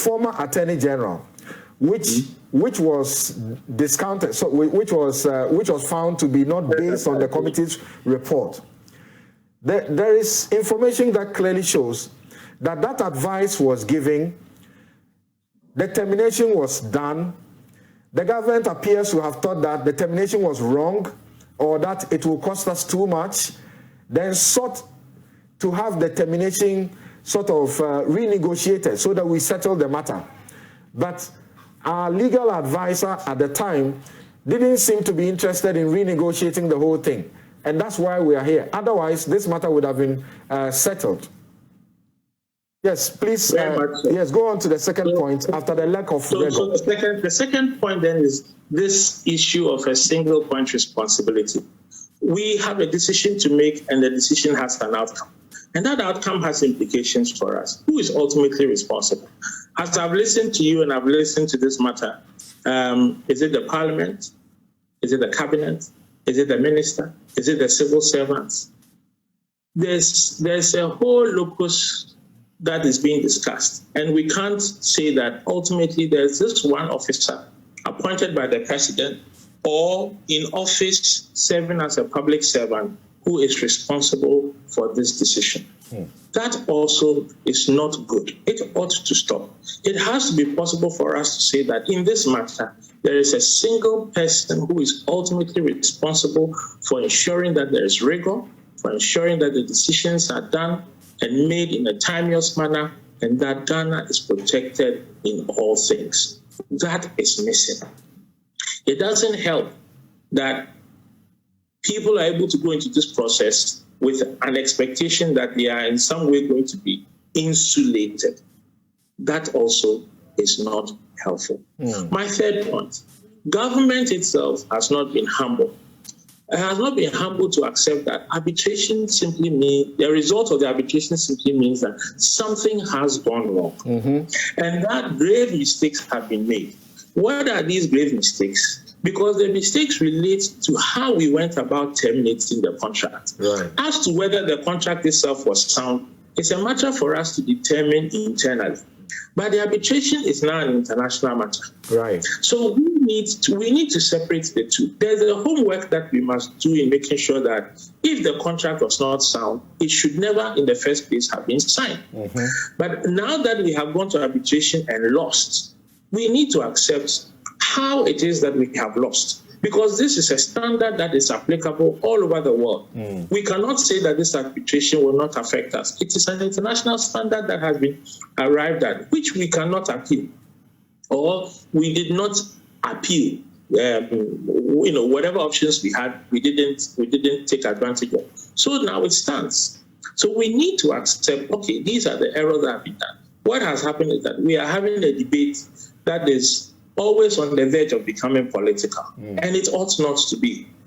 former Attorney General, which was discounted, so which was found to be not based on the committee's report. There is information that clearly shows that that advice was given, the termination was done. The government appears to have thought that the termination was wrong or that it will cost us too much, then sought to have the termination sort of renegotiated so that we settle the matter. But our legal advisor at the time didn't seem to be interested in renegotiating the whole thing. And that's why we are here. Otherwise, this matter would have been settled. Yes, please. Yes, go on to the second point after the lack of record. So the second point then is this issue of a single point responsibility. We have a decision to make, and the decision has an outcome. And that outcome has implications for us. Who is ultimately responsible? As I've listened to you and I've listened to this matter, is it the parliament? Is it the cabinet? Is it the minister? Is it the civil servants? There's a whole locus that is being discussed. And we can't say that ultimately there's this one officer appointed by the president or in office serving as a public servant who is responsible for this decision. That also is not good. It ought to stop. It has to be possible for us to say that in this matter, there is a single person who is ultimately responsible for ensuring that there is rigor, for ensuring that the decisions are done and made in a timeous manner, and that Ghana is protected in all things. That is missing. It doesn't help that people are able to go into this process with an expectation that they are in some way going to be insulated. That also is not helpful. My third point, government itself has not been humble. It has not been humble to accept that arbitration simply means, the result of the arbitration simply means that something has gone wrong. And that grave mistakes have been made. What are these grave mistakes? Because the mistakes relate to how we went about terminating the contract. Right. As to whether the contract itself was sound, it's a matter for us to determine internally. But the arbitration is now an international matter. Right. So we need to separate the two. There's a homework that we must do in making sure that if the contract was not sound, it should never in the first place have been signed. But now that we have gone to arbitration and lost, we need to accept how it is that we have lost. Because this is a standard that is applicable all over the world. We cannot say that this arbitration will not affect us. It is an international standard that has been arrived at, which we cannot appeal. Or we did not appeal. Whatever options we had, we didn't take advantage of. So now it stands. So we need to accept, okay, these are the errors that have been done. What has happened is that we are having a debate that is always on the verge of becoming political, and it ought not to be.